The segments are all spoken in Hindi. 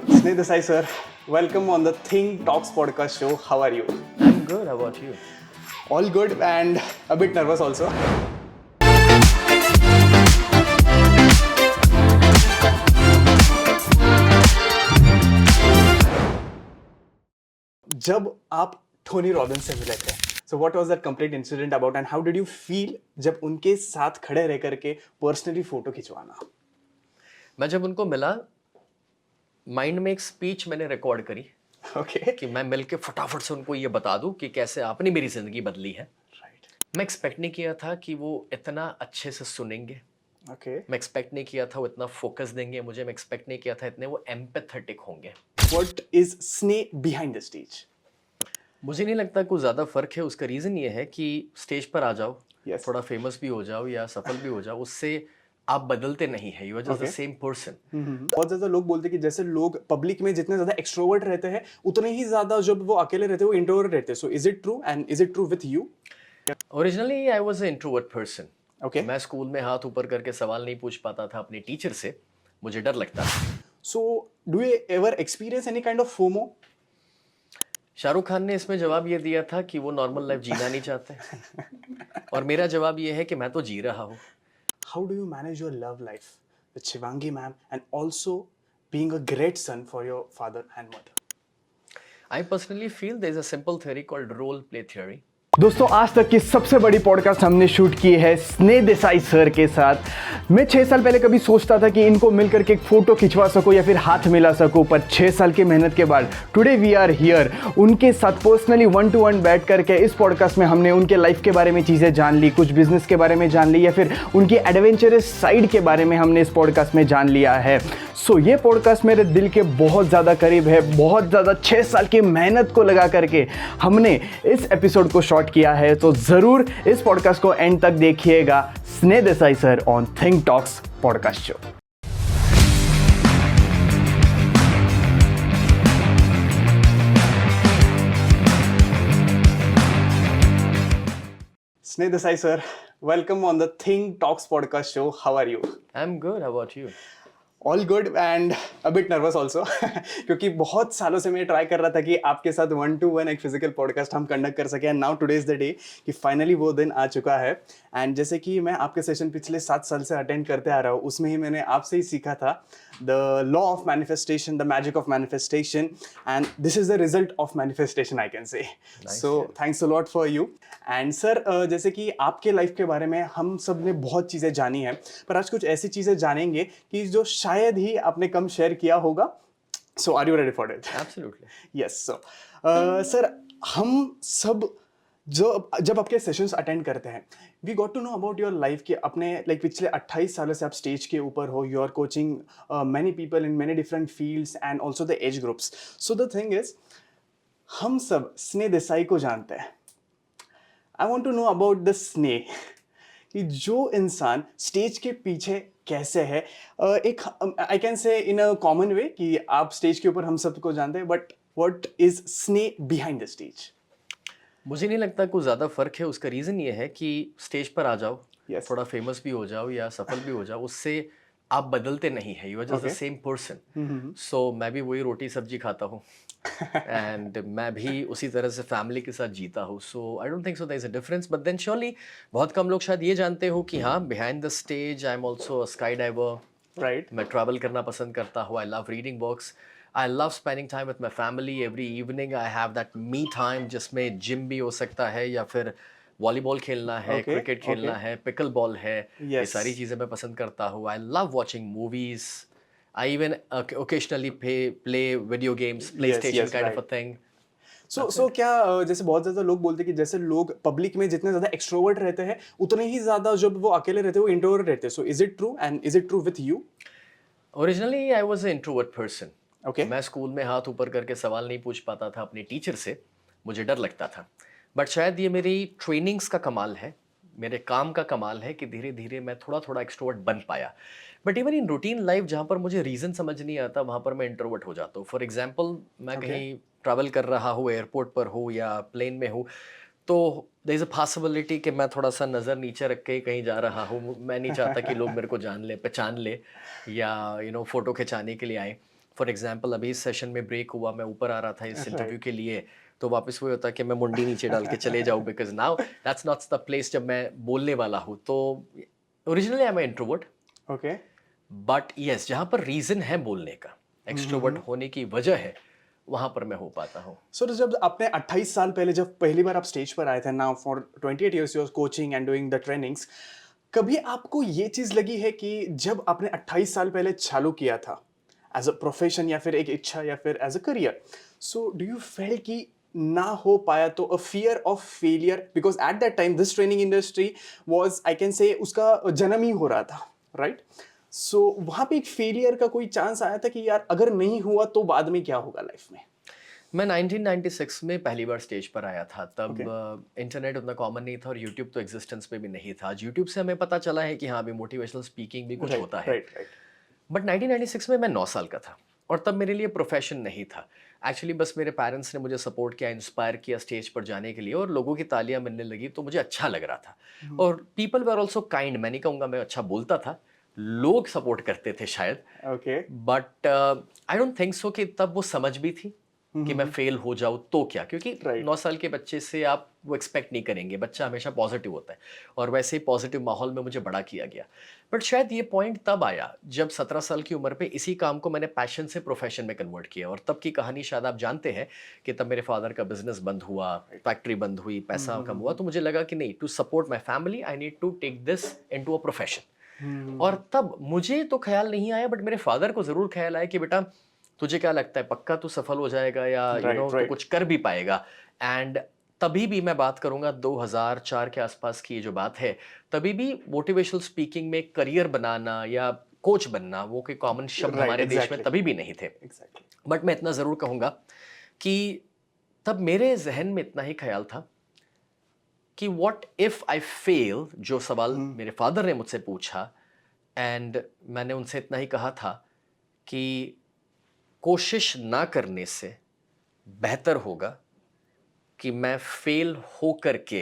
Sneh Desai sir, welcome on the Think Talks podcast show. How are you? I'm good. How about you? All good and a bit nervous also. जब आप टोनी रॉबिन्स से मिले थे, so what was that complete incident about and how did you feel जब उनके साथ खड़े रह करके पर्सनली फोटो खिंचवाना? मैं जब उनको मिला, माइंड में एक स्पीच मैंने रिकॉर्ड करी Okay. कि मैं मिलके फटाफट से उनको ये बता दूं कि कैसे आपने मेरी जिंदगी बदली है। Right. मैं एक्सपेक्ट नहीं किया था कि वो इतना अच्छे से सुनेंगे। Okay. मैं एक्सपेक्ट नहीं किया था वो इतना फोकस देंगे मुझे। मैं एक्सपेक्ट नहीं किया था इतने वो एम्पैथेटिक होंगे। What is Sneh behind the stage? मुझे नहीं लगता कुछ ज़्यादा फर्क है। उसका रीज़न ये है कि स्टेज पर आ जाओ, Yes. थोड़ा फेमस भी हो जाओ या सफल भी हो जाओ, उससे आप बदलते नहीं है। You are just the Okay. Same person. बहुत ज्यादा लोग बोलते हैं कि जैसे लोग पब्लिक में जितने ज्यादा एक्सट्रोवर्ट रहते हैं उतने ही ज्यादा जब वो अकेले रहते हैं वो इंट्रोवर्ट रहते हैं. So is it true and is it true with you? Originally I was a introvert person. Okay. मैं स्कूल में हाथ ऊपर करके सवाल नहीं पूछ पाता था अपने टीचर से, मुझे डर लगता था। सो do you ever experience any kind of FOMO? Shahrukh Khan ने इसमें जवाब ये दिया था कि वो नॉर्मल लाइफ जीना नहीं चाहते और मेरा जवाब ये है कि मैं तो जी रहा हूँ। How do you manage your love life with Shivangi ma'am and also being a great son for your father and mother? I personally feel there is a simple theory called role play theory. दोस्तों आज तक की सबसे बड़ी पॉडकास्ट हमने शूट की है स्नेह देसाई सर के साथ। मैं 6 साल पहले कभी सोचता था कि इनको मिलकर के एक फोटो खिंचवा सकूं या फिर हाथ मिला सकूं, पर 6 साल की मेहनत के बाद टुडे वी आर हियर। उनके साथ पर्सनली 1-to-1 बैठ करके इस पॉडकास्ट में हमने उनके लाइफ के बारे में चीज़ें जान ली, कुछ बिजनेस के बारे में जान ली या फिर उनकी एडवेंचरस साइड के बारे में हमने इस पॉडकास्ट में जान लिया है। सो ये पॉडकास्ट मेरे दिल के बहुत ज़्यादा करीब है। बहुत ज़्यादा 6 साल की मेहनत को लगा करके हमने इस एपिसोड को शॉर्ट किया है, तो ज़रूर इस पॉडकास्ट को एंड तक देखिएगा। स्नेह Desai sir on think talks podcast show. Sneh Desai sir, welcome on the Think Talks podcast show. How are you? I am good. How about you? All good and a bit nervous also क्योंकि बहुत सालों से मैं ट्राई कर रहा था कि आपके साथ 1-to-1 एक फिजिकल पॉडकास्ट हम कंडक्ट कर सकें and now today is the day कि फाइनली वो दिन आ चुका है। एंड जैसे कि मैं आपके सेशन पिछले 7 साल से अटेंड करते आ रहा हूँ, उसमें ही मैंने आपसे ही सीखा था the law of manifestation, the magic of manifestation, and this is the result of manifestation I can से। सो thanks a lot for you. And sir जैसे कि आपके लाइफ के बारे में हम सब ने बहुत चीज़ें जानी हैं, पर आज कुछ ऐसी चीज़ें जानेंगे कि जो शायद ही आपने कम शेयर किया होगा। So are you ready for it? Absolutely. Yes. So sir हम सब जो जब आपके सेशंस अटेंड करते हैं, we got to know about your life कि अपने लाइक पिछले 28 सालों से आप स्टेज के ऊपर हो, you are coaching many people in many different fields and also the age groups. So the thing is हम सब स्नेह देसाई को जानते हैं। I want to know about the Sneh कि जो इंसान स्टेज के पीछे कैसे है। एक आई कैन से इन अ कॉमन वे कि आप स्टेज के ऊपर हम सबको जानते हैं, बट व्हाट इज स्नेह बिहाइंड द स्टेज? मुझे नहीं लगता कुछ ज़्यादा फर्क है। उसका रीज़न ये है कि स्टेज पर आ जाओ, Yes. थोड़ा फेमस भी हो जाओ या सफल भी हो जाओ, उससे आप बदलते नहीं है। You are just the Okay. Same person. So मैं भी वही रोटी सब्जी खाता हूँ एंड मैं भी उसी तरह से फैमिली के साथ जीता हूँ। So I don't think so there is a difference, but then surely बहुत कम लोग शायद ये जानते हो कि हाँ, behind the stage I am also a sky diver. Right. मैं ट्रैवल करना पसंद करता हूँ। I love reading books. I love spending time with my family. Every evening I have that me time जिसमें जिम भी हो सकता है या फिर वॉलीबॉल खेलना है, Okay, क्रिकेट खेलना okay. है, पिकल बॉल है। ये Yes. सारी चीज़ें मैं पसंद करता हूँ। I love watching movies. I even occasionally play video games, PlayStation yes, kind of a right. Thing. So क्या जैसे बहुत ज्यादा लोग बोलते हैं कि जैसे लोग पब्लिक में जितने ज्यादा एक्सट्रोवर्ट रहते हैं उतने ही ज्यादा जब वो अकेले रहते हैं वो इंट्रोवर्ट रहते हैं। So is it true and is it true with you? Originally I was a introvert person. Okay. मैं स्कूल में हाथ ऊपर करके सवाल नहीं पूछ पाता था अपने टीचर से, मुझे डर लगता था। बट शायद ये मेरी ट्रेनिंग्स का कमाल है, मेरे काम का कमाल है कि धीरे धीरे मैं थोड़ा थोड़ा एक्सट्रोवर्ट बन पाया। But even in routine life जहाँ पर मुझे रीज़न समझ नहीं आता, वहाँ पर मैं इंट्रोवर्ट हो जाता हूँ। फॉर एग्जाम्पल, मैं Okay. कहीं ट्रैवल कर रहा हूँ, एयरपोर्ट पर हूँ या प्लेन में हूँ, तो देयर इज़ अ पॉसिबिलिटी कि मैं थोड़ा सा नज़र नीचे रख के ही कहीं जा रहा हूँ। मैं नहीं चाहता कि लोग मेरे को जान ले, पहचान ले या फ़ोटो खिंचाने के लिए आए। फॉर एग्जांपल अभी इस सेशन में ब्रेक हुआ, मैं ऊपर आ रहा था इस इंटरव्यू Right. के लिए, तो वापस वही होता कि मैं मुंडी नीचे डाल के चले जाऊँ, because now that's not the place जब मैं बोलने वाला हूँ। तो originally I am introvert, Okay. But yes जहाँ पर रीजन है बोलने का, एक्सट्रोवर्ट होने की वजह है, वहां पर मैं हो पाता हूँ। सो जब आपने 28 साल पहले जब पहली बार आप स्टेज पर आए थे, now for 28 years you are coaching and doing the trainings, कभी आपको ये चीज़ लगी है कि जब आपने 28 साल पहले चालू किया था एज अ प्रोफेशन या फिर एक इच्छा या फिर as a career, so do you feel कि ना हो पाया तो a fear of failure, because at that time this training industry was I can say उसका जन्म ही हो रहा था, राइट? सो वहाँ पे एक फेलियर का कोई चांस आया था कि यार अगर नहीं हुआ तो बाद में क्या होगा लाइफ में? मैं 1996 में पहली बार स्टेज पर आया था, तब Okay. इंटरनेट उतना कॉमन नहीं था और यूट्यूब तो एग्जिस्टेंस में भी नहीं था। आज यूट्यूब से हमें पता चला है कि हाँ अभी मोटिवेशनल स्पीकिंग भी कुछ राइट होता है। Right right. बट 1996 में मैं 9 साल का था और तब मेरे लिए प्रोफेशन नहीं था। एक्चुअली बस मेरे पेरेंट्स ने मुझे सपोर्ट किया, इंस्पायर किया स्टेज पर जाने के लिए, और लोगों की तालियां मिलने लगी तो मुझे अच्छा लग रहा था। और पीपल वर ऑल्सो काइंड, मैं नहीं कहूँगा मैं अच्छा बोलता था, लोग सपोर्ट करते थे शायद, okay. But I don't think so कि तब वो समझ भी थी कि मैं फेल हो जाऊँ तो क्या, क्योंकि Right. 9 साल के बच्चे से आप वो एक्सपेक्ट नहीं करेंगे, बच्चा हमेशा पॉजिटिव होता है, और वैसे ही पॉजिटिव माहौल में मुझे बड़ा किया गया। बट शायद ये पॉइंट तब आया जब 17 साल की उम्र पे इसी काम को मैंने पैशन से प्रोफेशन में कन्वर्ट किया, और तब की कहानी शायद आप जानते हैं कि तब मेरे फादर का बिजनेस बंद हुआ, फैक्ट्री बंद हुई, पैसा कम हुआ, तो मुझे लगा कि नहीं, to support my family I need to take this into a profession. और तब मुझे तो ख्याल नहीं आया, बट मेरे फादर को जरूर ख्याल आया कि बेटा तुझे क्या लगता है पक्का तू सफल हो जाएगा या Right, तू right. कुछ कर भी पाएगा। एंड तभी भी मैं बात करूंगा 2004 के आसपास की ये जो बात है, तभी भी मोटिवेशनल स्पीकिंग में करियर बनाना या कोच बनना वो कोई कॉमन शब्द Right, हमारे देश में exactly. तभी भी नहीं थे। Exactly. बट मैं इतना जरूर कहूंगा कि तब मेरे जहन में इतना ही ख्याल था कि व्हाट इफ आई फेल, जो सवाल मेरे फादर ने मुझसे पूछा, एंड मैंने उनसे इतना ही कहा था कि कोशिश ना करने से बेहतर होगा कि मैं फेल हो करके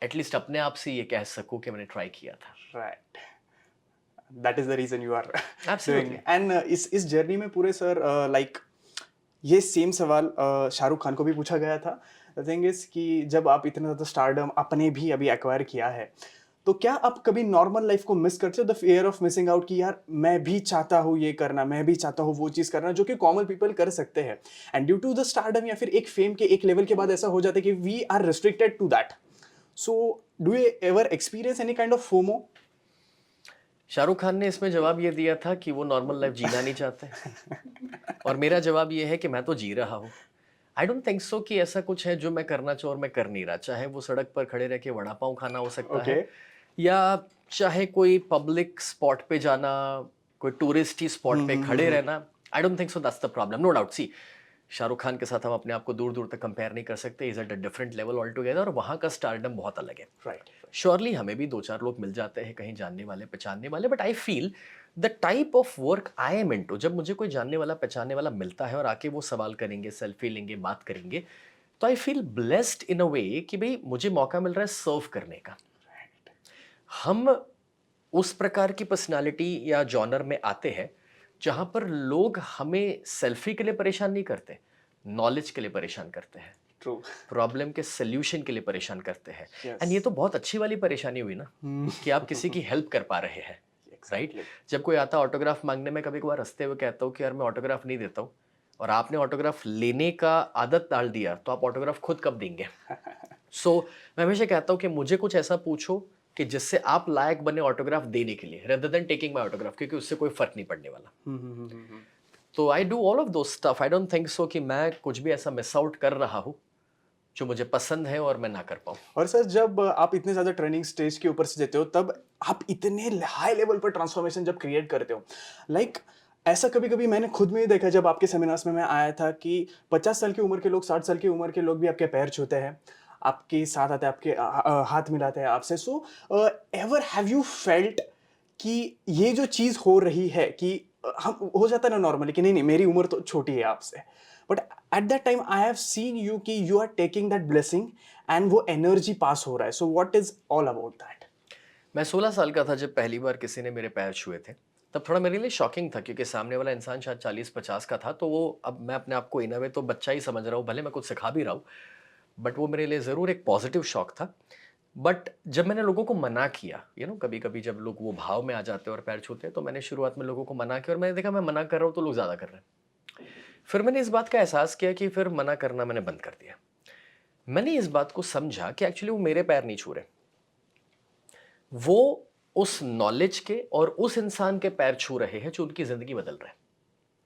एटलीस्ट अपने आप से ये कह सकूं कि मैंने ट्राई किया था। Right. That is the reason you are Absolutely. doing. And इस जर्नी में पूरे सर लाइक ये सेम सवाल शाहरुख खान को भी पूछा गया था। द थिंग इज कि जब आप इतना ज़्यादा स्टारडम अपने भी अभी एक्वायर किया है, तो क्या आप कभी नॉर्मल लाइफ को मिस करते हो, the fear of missing out, कि यार मैं भी चाहता हूँ ये करना, मैं भी चाहता हूँ वो चीज़ करना, जो कि कॉमन पीपल कर सकते हैं, and due to the stardom या फिर एक फेम के एक लेवल के बाद ऐसा हो जाता है कि we are restricted to that. So do you ever experience any kind of FOMO? Shahrukh Khan ने इसमें जवाब ये दिया था कि वो नॉर्मल लाइफ जीना नहीं चाहते, और मेरा जवाब ये है कि मैं तो जी रहा हूँ। आई डोंट थिंक सो कि ऐसा कुछ है जो मैं करना चाहूँ और मैं कर नहीं रहा, चाहे वो सड़क पर खड़े रह के वड़ा पाव खाना हो सकता है, या चाहे कोई पब्लिक स्पॉट पे जाना, कोई टूरिस्टी स्पॉट पे खड़े रहना। I don't think so that's the problem. No doubt, see Shahrukh Khan के साथ हम अपने आप को दूर दूर तक कंपेयर नहीं कर सकते, is at a different level all together, और वहाँ का स्टारडम बहुत अलग है। राइट। श्योरली हमें भी 2-4 लोग मिल जाते हैं कहीं जानने वाले पहचानने वाले, but I feel the type of work I am into, जब मुझे कोई जानने वाला पहचानने वाला मिलता है और आके वो सवाल करेंगे, सेल्फी लेंगे, बात करेंगे, तो आई फील ब्लेस्ड इन अ वे कि भाई मुझे मौका मिल रहा है सर्व करने का। हम उस प्रकार की पर्सनालिटी या जॉनर में आते हैं जहां पर लोग हमें सेल्फी के लिए परेशान नहीं करते, नॉलेज के लिए परेशान करते हैं, ट्रू। प्रॉब्लम के सल्यूशन के लिए परेशान करते हैं। Yes. एंड ये तो बहुत अच्छी वाली परेशानी हुई ना, कि आप किसी की हेल्प कर पा रहे हैं, राइट? जब कोई आता ऑटोग्राफ मांगने में, कभी कभार हंसते हुए कहता हूँ कि यार मैं ऑटोग्राफ नहीं देता हूँ, और आपने ऑटोग्राफ लेने का आदत डाल दिया, तो आप ऑटोग्राफ खुद कब देंगे? सो मैं हमेशा कहता हूँ कि मुझे कुछ ऐसा पूछो कि जिससे आप लायक बने ऑटोग्राफ देने के लिए, rather than taking my autograph, क्योंकि उससे कोई फर्क नहीं पड़ने वाला। तो आई डू ऑल ऑफ दो stuff. I don't think so कि मैं कुछ भी ऐसा मिस आउट कर रहा हूँ जो मुझे पसंद है और मैं ना कर पाऊँ। और सर जब आप इतने ज़्यादा ट्रेनिंग स्टेज के ऊपर से देते हो, तब आप इतने हाई लेवल पर ट्रांसफॉर्मेशन जब क्रिएट करते हो, लाइक ऐसा कभी कभी मैंने खुद में ही देखा, जब आपके सेमिनार्स में मैं आया था, कि 50 साल की उम्र के लोग, 60 साल की उम्र के लोग भी आपके पैर छूते हैं, आपके साथ आते हैं, आपके हाथ मिलाते हैं आपसे। So ever have you felt कि ये जो चीज़ हो रही है, कि हम हो जाता है ना नॉर्मली कि नहीं नहीं मेरी उम्र तो छोटी है आपसे, but at that time I have seen you कि you are taking that blessing and वो एनर्जी पास हो रहा है। So what is all about that? मैं 16 साल का था जब पहली बार किसी ने मेरे पैर छुए थे, तब थोड़ा मेरे लिए शॉकिंग था, क्योंकि सामने वाला इंसान शायद 40-50 का था, तो वो, अब मैं अपने आप को इन अ वे तो बच्चा ही समझ रहा हूँ, भले मैं कुछ सिखा भी रहा हूँ, बट वो मेरे लिए ज़रूर एक पॉजिटिव शॉक था। बट जब मैंने लोगों को मना किया, कभी-कभी जब लोग वो भाव में आ जाते हैं और पैर छूते हैं, तो मैंने शुरुआत में लोगों को मना किया और मैंने देखा मैं मना कर रहा हूँ तो लोग ज़्यादा कर रहे हैं। फिर मैंने इस बात का एहसास किया कि फिर मना करना मैंने बंद कर दिया। मैंने इस बात को समझा कि एक्चुअली वो मेरे पैर नहीं छू रहे, वो उस नॉलेज के और उस इंसान के पैर छू रहे हैं जो उनकी ज़िंदगी बदल रहा है।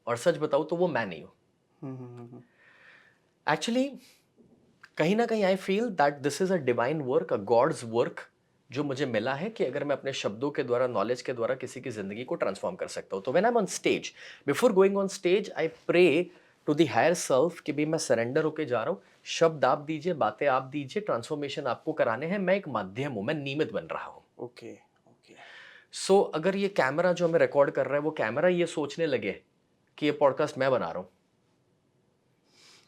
और सच बताऊँ तो वो मैं नहीं हूँ। एक्चुअली कहीं न कहीं I feel that this is a divine work, a god's work, जो मुझे मिला है कि अगर मैं अपने शब्दों के द्वारा, नॉलेज के द्वारा किसी की ज़िंदगी को ट्रांसफ़ॉर्म कर सकता हूँ। तो when I am on stage, before going on stage, I pray to the higher self कि भई मैं सरेंडर होके जा रहा हूँ, शब्द आप दीजिए, बातें आप दीजिए, ट्रांसफ़ॉर्मेशन आपको कराने हैं, मैं एक माध्यम हूँ, मैं निमित्त बन रहा हूँ। Okay, okay. सो अगर ये कैमरा जो हमें रिकॉर्ड कर रहा है, वो कैमरा ये सोचने लगे कि ये पॉडकास्ट मैं बना रहा हूँ,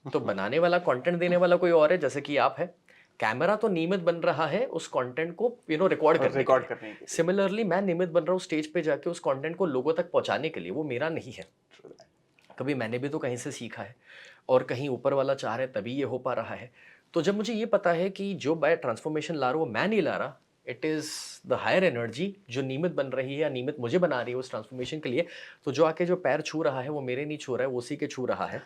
तो बनाने वाला, कंटेंट देने वाला कोई और है, जैसे कि आप है। कैमरा तो नियमित बन रहा है उस कंटेंट को रिकॉर्ड करने के रिकॉर्ड लिए। करने के लिए। सिमिलरली मैं नियमित बन रहा हूँ स्टेज पे जाके उस कंटेंट को लोगों तक पहुंचाने के लिए, वो मेरा नहीं है। कभी मैंने भी तो कहीं से सीखा है और कहीं ऊपर वाला चाह रहा है तभी ये हो पा रहा है। तो जब मुझे ये पता है कि जो मैं ट्रांसफॉर्मेशन ला रहा हूँ वो मैं नहीं ला रहा, it is the higher energy जो नियमित बन रही है या नियमित मुझे बना रही है उस ट्रांसफॉर्मेशन के लिए, तो जो आके जो पैर छू रहा है वो मेरे नहीं छू रहा है, वो उसी के छू रहा है।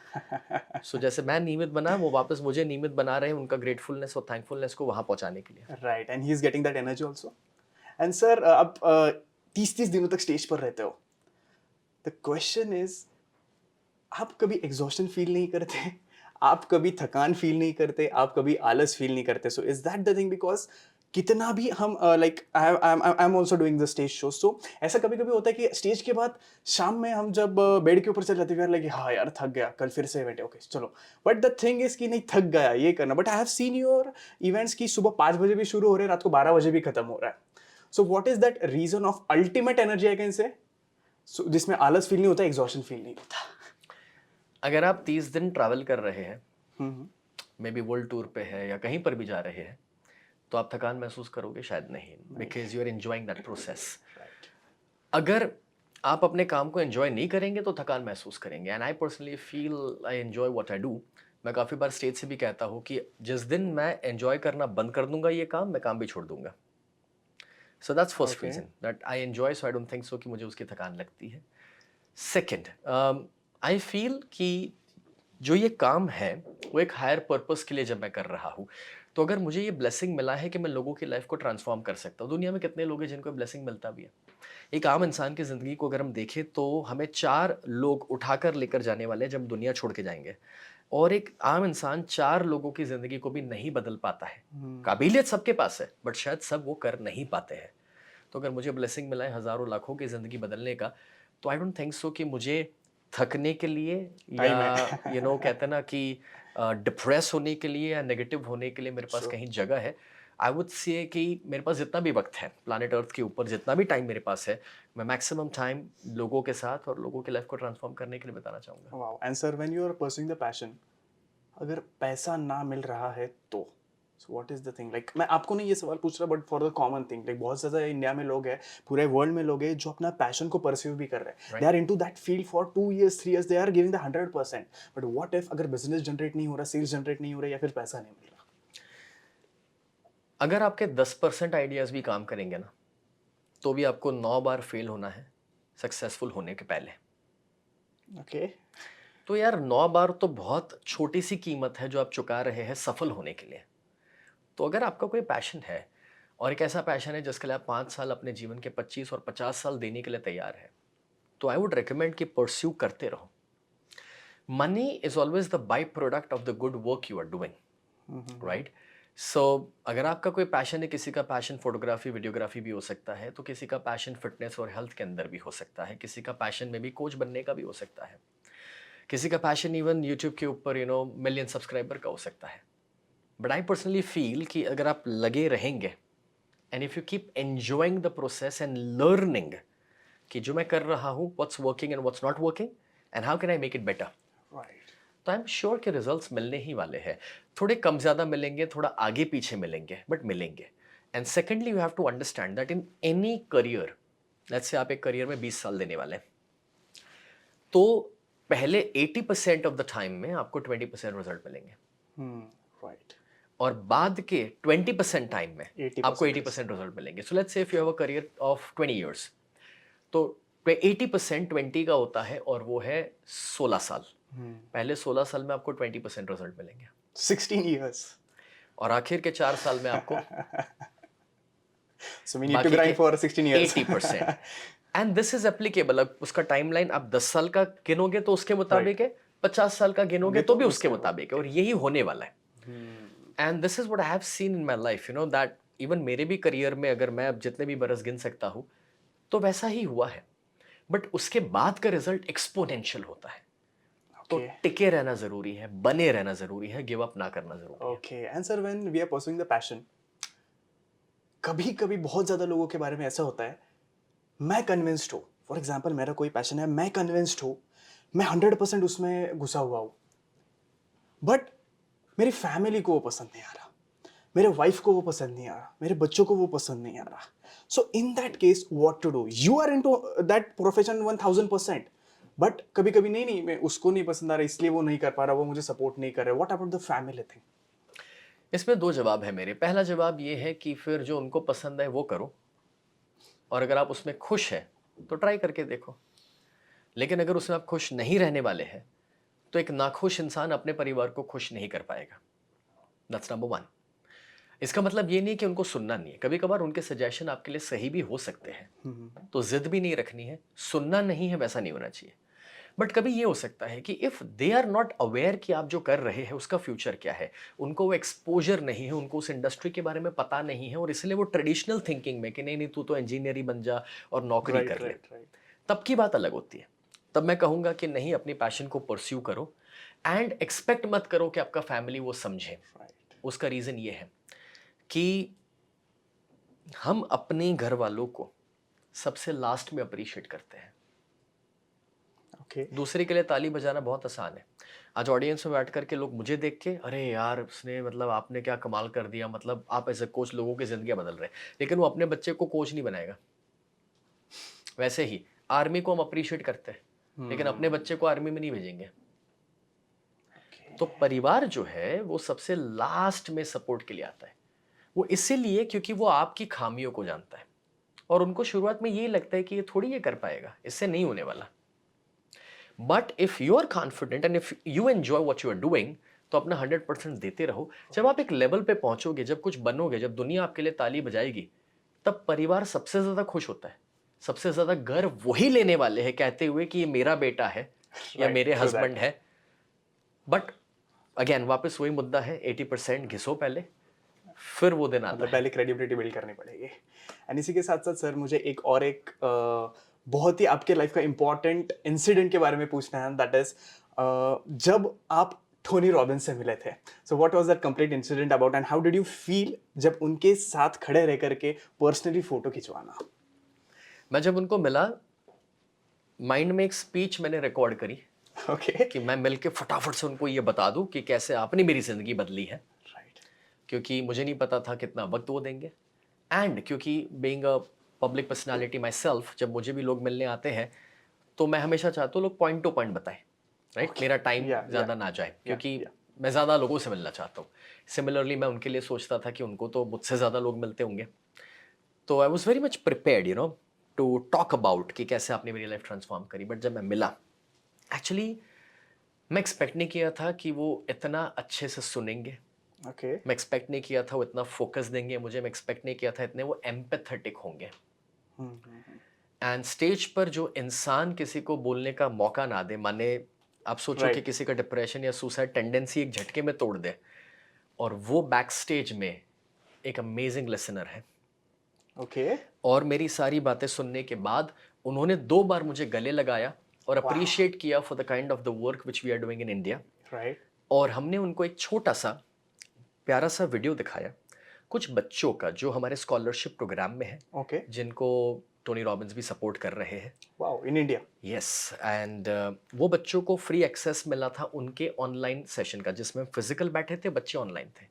सो जैसे मैं नियमित बना, वो वापस मुझे नियमित बना रहे हैं उनका ग्रेटफुलनेस और थैंकफुलनेस को वहाँ पहुँचाने के लिए। Right, and he is getting that energy also. And sir, आप 30-30 दिनों तक स्टेज पर रहते हो। द क्वेश्चन इज, आप कभी एग्जॉस्शन फील नहीं करते? आप कभी थकान फील नहीं करते? आप कभी आलस फील नहीं करते? So is that the thing? Because कितना भी हम like I am also doing the stage show, so ऐसा कभी कभी होता है कि स्टेज के बाद शाम में हम जब बेड के ऊपर चले जाते हैं, लाइक हाँ यार थक गया, कल फिर से बैठे, ओके चलो। बट द थिंग इज कि नहीं, थक गया ये करना। But I have seen your events की सुबह 5 बजे भी शुरू हो रहे हैं, रात को 12 बजे भी खत्म हो रहा है। So what is that reason of ultimate energy I can say, जिसमें आलस फील नहीं होता, एग्जॉशन फील नहीं होता? अगर आप 30 दिन ट्रैवल कर रहे हैं, मे बी वर्ल्ड टूर पे है या कहीं पर भी जा रहे हैं, तो आप थकान महसूस करोगे? शायद नहीं, because you are enjoying that process. अगर आप अपने काम को एंजॉय नहीं करेंगे तो थकान महसूस करेंगे। And I personally feel I enjoy what I do. मैं काफ़ी बार स्टेज से भी कहता हूँ कि जिस दिन मैं एंजॉय करना बंद कर दूंगा ये काम, मैं काम भी छोड़ दूंगा। So that's first reason, that I enjoy, so I don't think so कि मुझे उसकी थकान लगती है। सेकेंड, आई फील कि जो ये काम है वो एक हायर पर्पस के लिए जब मैं कर रहा हूँ, तो अगर मुझे ये ब्लेसिंग मिला है कि मैं लोगों की लाइफ को ट्रांसफॉर्म कर सकता हूँ। दुनिया में कितने लोग हैं जिनको ब्लेसिंग मिलता भी है? एक आम इंसान की ज़िंदगी को अगर हम देखें तो हमें 4 लोग उठाकर लेकर जाने वाले हैं जब दुनिया छोड़ के जाएंगे, और एक आम इंसान 4 लोगों की ज़िंदगी को भी नहीं बदल पाता है। काबिलियत सबके पास है, बट शायद सब वो कर नहीं पाते हैं। तो अगर मुझे ब्लेसिंग मिला है हज़ारों लाखों की ज़िंदगी बदलने का, तो आई डोंट थिंक सो कि मुझे थकने के लिए Time या कहते हैं ना कि डिप्रेस होने के लिए या नेगेटिव होने के लिए मेरे पास कहीं जगह है। आई वुड से कि मेरे पास जितना भी वक्त है प्लैनेट अर्थ के ऊपर, जितना भी टाइम मेरे पास है, मैं मैक्सिमम टाइम लोगों के साथ और लोगों की लाइफ को ट्रांसफॉर्म करने के लिए बताना चाहूँगा। Wow. And sir, when you are pursuing the passion, अगर पैसा ना मिल रहा है तो what is the thing? Like मैं आपको नहीं ये सवाल पूछ रहा, but for the common thing, like बहुत ज़्यादा इंडिया में लोग हैं, पूरे वर्ल्ड में लोग हैं जो अपना पैशन को परस्यू भी कर रहे हैं। They are into that field for 2 years 3 years, they are giving the 100%। But what if अगर बिजनेस जनरेट नहीं हो रहा, सेल्स जनरेट नहीं हो रहा, या फिर पैसा नहीं मिल रहा? अगर आपके 10% आइडियाज़ भी काम करेंगे ना, तो भी आपको 9 बार फेल होना है सक्सेसफुल होने के पहले। ओके। तो यार 9 बार तो बहुत छोटी सी कीमत है जो आप चुका रहे हैं सफल होने के लिए। तो अगर आपका कोई पैशन है और एक ऐसा पैशन है जिसके लिए आप 5 साल अपने जीवन के 25 और 50 साल देने के लिए तैयार है, तो आई वुड रिकमेंड कि परस्यू करते रहो। Money is always the by product of the good work you are doing, right? So अगर आपका कोई पैशन है, किसी का पैशन फोटोग्राफी वीडियोग्राफी भी हो सकता है, तो किसी का पैशन फिटनेस और हेल्थ के अंदर भी हो सकता है, किसी का पैशन में भी कोच बनने का भी हो सकता है, किसी का पैशन इवन यूट्यूब के ऊपर मिलियन सब्सक्राइबर का हो सकता है। बट आई पर्सनली फील कि अगर आप लगे रहेंगे and if you keep enjoying the process and learning कि जो मैं कर रहा हूँ what's working and what's not working and how can I make it better, right. तो आई एम श्योर कि रिजल्ट्स मिलने ही वाले हैं। थोड़े कम ज़्यादा मिलेंगे, थोड़ा आगे पीछे मिलेंगे, बट मिलेंगे। And secondly you have to understand that in any career let's say आप एक करियर में 20 साल देने वाले हैं, तो पहले 80% ऑफ द टाइम में आपको 20% रिजल्ट मिलेंगे, राइट, और बाद के 20% टाइम में 80% आपको 80% रिजल्ट मिलेंगे. So let's say if you have a career of 20 years, तो 80% 20 का होता है, और वो है 16 साल. पहले 16 साल में आपको 20% रिजल्ट मिलेंगे, 16 years. और आखिर के 4 साल में आपको So we need to बाकी grind के for 16 years. 80%. And this is applicable. अब उसका टाइमलाइन आप 10 साल का गिनोगे तो उसके मुताबिक है, 50 साल का गिनोगे तो भी उसके मुताबिक है, और यही होने वाला है. And this is what I have seen in my life, you know, that even मेरे भी करियर में अगर मैं अब जितने भी बरस गिन सकता हूँ तो वैसा ही हुआ है. बट उसके बाद का रिजल्ट एक्सपोनेंशियल होता है. तो Okay. टिके रहना जरूरी है, बने रहना जरूरी है, गिव अप ना करना जरूरी है. Okay. And sir, when we are pursuing the passion, कभी कभी बहुत ज़्यादा लोगों के बारे में ऐसा होता है, मैं कन्विंस्ड हूँ, फॉर एग्जाम्पल मेरा कोई पैशन है, मैं कन्विंस्ड हूँ, मैं 100% उसमें घुसा हुआ हूँ, बट मेरी फैमिली को वो पसंद नहीं आ रहा, मेरे वाइफ को वो पसंद नहीं आ रहा, मेरे बच्चों को वो पसंद नहीं आ रहा. So in that case what to do? You are into that profession 1000%, but कभी कभी नहीं, मैं उसको नहीं पसंद आ रहा इसलिए वो नहीं कर पा रहा, वो मुझे सपोर्ट नहीं कर रहा. What about the family thing? इसमें दो जवाब है मेरे. पहला जवाब ये है कि फिर जो उनको पसंद है वो करो, और अगर आप उसमें खुश हैं तो ट्राई करके देखो. लेकिन अगर उसमें आप खुश नहीं रहने वाले हैं तो एक नाखुश इंसान अपने परिवार को खुश नहीं कर पाएगा. That's number 1. इसका मतलब ये नहीं कि उनको सुनना नहीं है. कभी कभार उनके सजेशन आपके लिए सही भी हो सकते हैं, तो जिद भी नहीं रखनी है. सुनना नहीं है वैसा नहीं होना चाहिए. बट कभी ये हो सकता है कि if they are not aware कि आप जो कर रहे हैं उसका फ्यूचर क्या है, उनको वो एक्सपोजर नहीं है, उनको उस इंडस्ट्री के बारे में पता नहीं है, और इसलिए वो ट्रेडिशनल थिंकिंग में कि नहीं नहीं तू तो इंजीनियर ही बन जा और नौकरी कर ले, तब की बात अलग होती है. तब मैं कहूँगा कि नहीं, अपनी पैशन को परस्यू करो, एंड एक्सपेक्ट मत करो कि आपका फैमिली वो समझे. उसका रीज़न ये है कि हम अपने घर वालों को सबसे लास्ट में अप्रिशिएट करते हैं. ओके. दूसरे के लिए ताली बजाना बहुत आसान है. आज ऑडियंस में बैठ करके लोग मुझे देख के, अरे यार उसने, मतलब आपने क्या कमाल कर दिया, मतलब आप एज ए कोच लोगों की जिंदगी बदल रहे हैं, लेकिन वो अपने बच्चे को कोच नहीं बनाएगा. वैसे ही आर्मी को हम अप्रिशिएट करते हैं, लेकिन अपने बच्चे को आर्मी में नहीं भेजेंगे. तो परिवार जो है वो सबसे लास्ट में सपोर्ट के लिए आता है. वो इसीलिए क्योंकि वो आपकी खामियों को जानता है, और उनको शुरुआत में ये लगता है कि ये थोड़ी ये कर पाएगा, इससे नहीं होने वाला. But if you are confident and if you enjoy what you are doing, तो अपना 100% देते रहो. जब आप एक लेवल पे पहुंचोगे, जब कुछ बनोगे, जब दुनिया आपके लिए ताली बजाएगी, तब परिवार सबसे ज्यादा खुश होता है. सबसे ज्यादा गर्व वही लेने वाले हैं कहते हुए कि ये मेरा बेटा है या मेरे हस्बैंड है. बट अगेन वापस वही मुद्दा है, 80% घिसो पहले, फिर वो दिन आता मतलब है. पहले क्रेडिबिलिटी बिल्ड करनी पड़ेगी. एंड इसी के साथ साथ सर मुझे एक बहुत ही आपके लाइफ का इम्पोर्टेंट इंसिडेंट के बारे में पूछना है, दैट इज जब आप टोनी रॉबिन्स से मिले थे. So what was that complete incident about, and how did you feel जब उनके साथ खड़े रह करके पर्सनली फोटो खिंचवाना? मैं जब उनको मिला, माइंड में एक स्पीच मैंने रिकॉर्ड करी ओके. कि मैं मिलके फटाफट से उनको ये बता दूं कि कैसे आपने मेरी जिंदगी बदली है. राइट. क्योंकि मुझे नहीं पता था कितना वक्त वो देंगे, एंड क्योंकि being a public personality my self, जब मुझे भी लोग मिलने आते हैं तो मैं हमेशा चाहता हूँ लोग पॉइंट टू पॉइंट बताएं. राइट. मेरा टाइम ज़्यादा ना जाए, क्योंकि मैं ज़्यादा लोगों से मिलना चाहता हूँ. सिमिलरली मैं उनके लिए सोचता था कि उनको तो मुझसे ज़्यादा लोग मिलते होंगे. तो I was very much prepared, you know, to talk about कि कैसे आपने मेरी लाइफ ट्रांसफॉर्म करी. बट जब मैं मिला, एक्चुअली मैं एक्सपेक्ट नहीं किया था कि वो इतना अच्छे से सुनेंगे. ओके. मैं एक्सपेक्ट नहीं किया था वो इतना फोकस देंगे मुझे. मैं एक्सपेक्ट नहीं किया था इतने वो एम्पैथेटिक होंगे. एंड स्टेज पर जो इंसान किसी को बोलने का मौका ना दे, माने आप सोचो कि किसी का डिप्रेशन या सुसाइड टेंडेंसी एक झटके में तोड़ दे, और वो बैक स्टेज में एक अमेजिंग लिसनर है. ओके. और मेरी सारी बातें सुनने के बाद उन्होंने 2 बार मुझे गले लगाया और अप्रिशिएट किया for the kind of the work which we are doing in India. Right. और हमने उनको एक छोटा सा प्यारा सा वीडियो दिखाया कुछ बच्चों का जो हमारे स्कॉलरशिप प्रोग्राम में है, ओके. जिनको टोनी रॉबिन्स भी सपोर्ट कर रहे हैं. Wow, in India. Yes. And वो बच्चों को फ्री एक्सेस मिला था उनके ऑनलाइन सेशन का, जिसमें फिजिकल बैठे थे, बच्चे ऑनलाइन थे.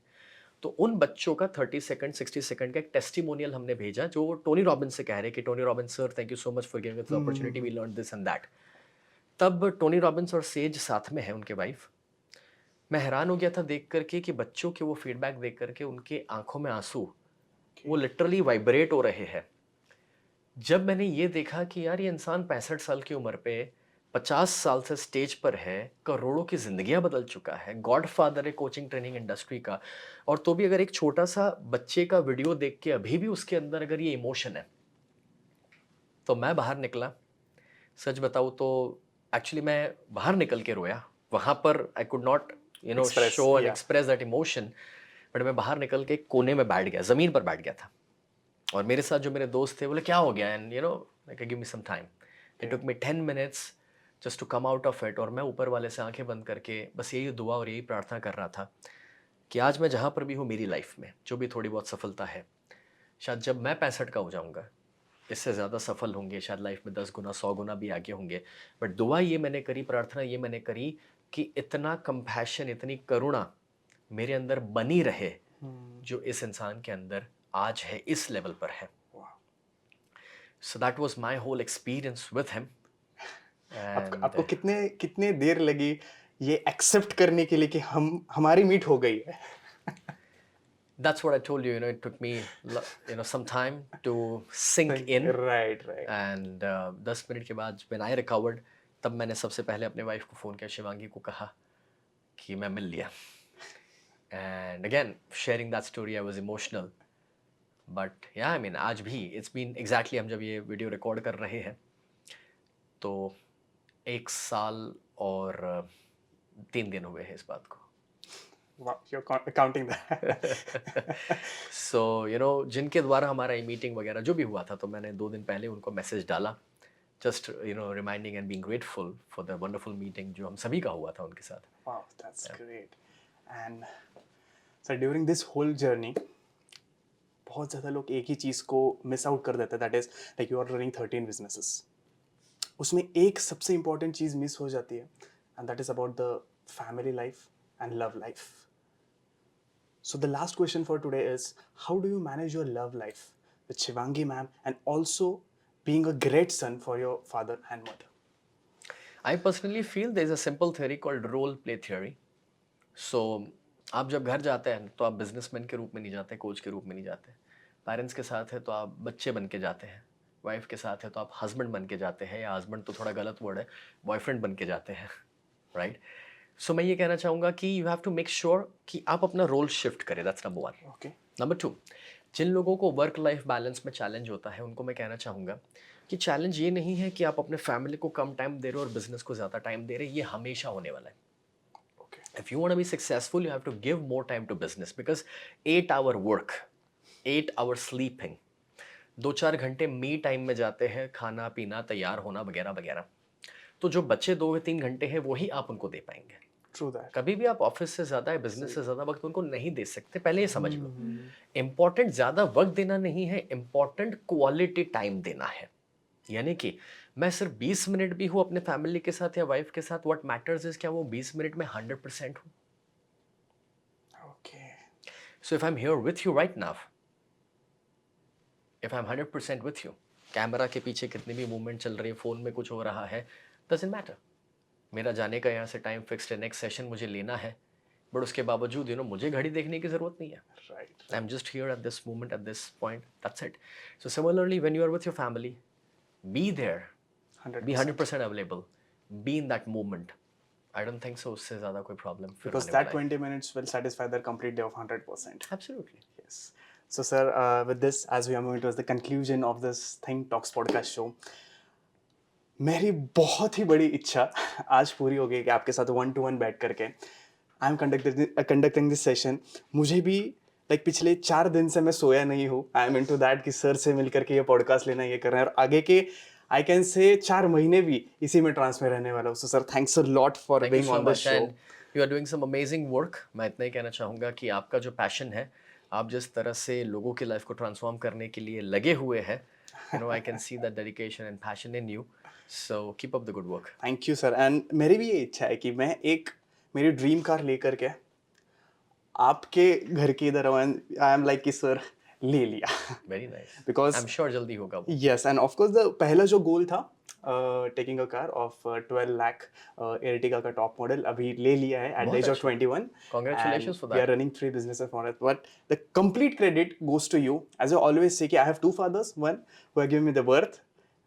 तो उन बच्चों का 30 सेकंड 60 सेकंड का एक टेस्टिमोनियल हमने भेजा जो टोनी रॉबिन्स से कह रहे कि Tony Robbins sir thank you so much for giving us the opportunity we learn this and that. तब टोनी रॉबिन्स और सेज साथ में है, उनके वाइफ। मैं हैरान हो गया था देख करके कि बच्चों के वो फीडबैक देख करके उनके आंखों में आंसू वो लिटरली वाइब्रेट हो रहे हैं। जब मैंने ये देखा कि यार ये इंसान 65 साल की उम्र पे 50 साल से स्टेज पर है, करोड़ों की जिंदगियां बदल चुका है, गॉडफादर है कोचिंग ट्रेनिंग इंडस्ट्री का, और तो भी अगर एक छोटा सा बच्चे का वीडियो देख के अभी भी उसके अंदर अगर ये इमोशन है, तो मैं बाहर निकला। सच बताऊँ तो एक्चुअली मैं बाहर निकल के रोया। वहाँ पर I could not Express, show and yeah. Express that emotion, but मैं बाहर निकल के एक कोने में बैठ गया, ज़मीन पर बैठ गया था। और मेरे साथ जो मेरे दोस्त थे बोले क्या हो गया, and like give me some time. It took me 10 minutes just to come out of it. और मैं ऊपर वाले से आंखें बंद करके बस यही दुआ और यही प्रार्थना कर रहा था कि आज मैं जहाँ पर भी हूँ मेरी लाइफ में जो भी थोड़ी बहुत सफलता है, शायद जब मैं 65 का हो जाऊँगा इससे ज़्यादा सफल होंगे, शायद लाइफ में 10 गुना 100 गुना भी आगे होंगे। बट दुआ ये मैंने करी, प्रार्थना ये मैंने करी कि इतना कंपैशन, इतनी करुणा मेरे अंदर बनी रहे जो इस इंसान के अंदर आज है, इस लेवल पर है। So that was my whole experience with him. आपको कितने कितने देर लगी ये एक्सेप्ट करने के लिए कि हमारी मीट हो गई है? That's what I told you, it took me, some time to sink in. Right. And 10 minute के बाद when I recovered, तब मैंने सबसे पहले अपने वाइफ को फ़ोन किया, शिवांगी को कहा कि मैं मिल लिया। And again, sharing that story, I was emotional. But yeah, I mean, आज भी it's been exactly, हम जब ये वीडियो रिकॉर्ड कर रहे हैं तो 1 साल और 3 दिन हुए हैं इस बात को। Wow, you're counting that. So, जिनके द्वारा हमारा ये मीटिंग वगैरह जो भी हुआ था, तो मैंने 2 दिन पहले उनको मैसेज डाला, just reminding and being grateful for the wonderful meeting जो हम सभी का हुआ था उनके साथ। Wow, that's great. And so during this whole journey, बहुत ज़्यादा लोग एक ही चीज़ को मिस आउट कर देते हैं, that is like you are running 13 businesses. उसमें एक सबसे इम्पॉर्टेंट चीज़ मिस हो जाती है, and that is about the family life and love life. So the last question for today is, how do you manage your love life with Shivangi ma'am and also being a great son for your father and mother? I personally feel there is a simple theory called role play theory. So आप जब घर जाते हैं तो आप बिजनेसमैन के रूप में नहीं जाते, कोच के रूप में नहीं जाते। पेरेंट्स के साथ है तो आप बच्चे बन के जाते हैं, वाइफ के साथ है तो आप हस्बैंड बन के जाते हैं, या हस्बैंड तो थोड़ा गलत वर्ड है, बॉयफ्रेंड बन के जाते हैं, राइट? सो मैं ये कहना चाहूँगा कि you have to make sure कि आप अपना रोल शिफ्ट करें, दैट्स नंबर 1। ओके। नंबर 2, जिन लोगों को वर्क लाइफ बैलेंस में चैलेंज होता है उनको मैं कहना चाहूँगा कि चैलेंज ये नहीं है कि आप अपने फैमिली को कम टाइम दे रहे हो और बिजनेस को ज़्यादा टाइम दे रहे हैं, ये हमेशा होने वाला है। If you want to be successful, you have to give more time to business because 8-hour work, 8 hours sleeping, 2-4 घंटे मी टाइम में जाते हैं, खाना पीना तैयार होना वगैरह वगैरह। तो जो बच्चे 2-3 घंटे हैं वही आप उनको दे पाएंगे। True that. कभी भी आप ऑफिस से ज़्यादा या बिजनेस से ज़्यादा वक्त उनको नहीं दे सकते, पहले ये समझ लो। इम्पॉर्टेंट ज़्यादा वक्त देना नहीं है, इम्पॉर्टेंट क्वालिटी टाइम देना है। यानी कि मैं सिर्फ 20 मिनट भी हूँ अपने फैमिली के साथ या वाइफ के साथ, व्हाट मैटर्स इज क्या वो 20 मिनट में 100% हूँ। Okay. So if I am here with you right now, if I am 100% with you, camera के पीछे कितनी भी मूवमेंट चल रही है, फ़ोन में कुछ हो रहा है, डजंट मैटर। मेरा जाने का यहाँ से टाइम फिक्स्ड है, नेक्स्ट सेशन मुझे लेना है, बट उसके बावजूद मुझे घड़ी देखने की ज़रूरत नहीं है। Right. I am just here at this moment, at this point, that's it. So similarly when you are with your family, be there, 100%. be 100% available, be in that moment. I don't think so उससे ज़्यादा कोई problem Because that 20 minutes will satisfy their complete day of 100%. Absolutely. Yes. So, sir, with this, as we are moving towards the conclusion of this Think Talks podcast show, मेरी बहुत ही बड़ी इच्छा आज पूरी हो गई कि आपके साथ 1-to-1 बैठ करके I am conducting this session. मुझे भी लाइक पिछले 4 दिन से मैं सोया नहीं हूँ। आई एम इनटू दैट कि सर से मिल करके ये पॉडकास्ट लेना, ये कर रहे हैं, और आगे के आई कैन से 4 महीने भी इसी में ट्रांस में रहने वाला हूँ। So sir, thanks a lot for Thank you being so on the much, show. and you are doing some amazing work. मैं इतना ही कहना चाहूँगा कि आपका जो पैशन है, आप जिस तरह से लोगों की लाइफ को ट्रांसफॉर्म करने के लिए लगे हुए हैं, I can see that dedication and passion in you. So keep up the good work. Thank you sir. And मेरी भी ये इच्छा है कि मैं एक मेरी ड्रीम कार लेकर के आपके घर के इधर आई एम लाइक कि सर ले लिया very nice, because I am sure जल्दी होगा वो। Yes and of course the पहला जो गोल था taking a car of 12 lakh Ertiga का टॉप मॉडल अभी ले लिया है एट द बहुत एज ऑफ अच्छा। 21 Congratulations for we are that. Running 3 businesses for it but the complete credit goes to you as I always say कि I have two fathers one who have given me the birth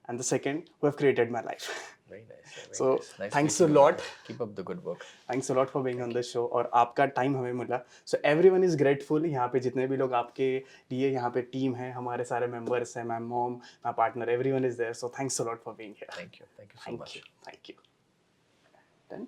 and the second who have created my life Very nice. Very So, nice. Nice thanks meeting a you, lot. man. Keep up the good work. Thanks a lot for being on the show और आपका टाइम हमें मिला सो एवरीवन इज ग्रेटफुल यहाँ पे जितने भी लोग आपके लिए यहाँ पे टीम है हमारे सारे मेंबर्स हैं my mom my partner everyone is there so thanks a lot for being here Thank you so much. Thank you done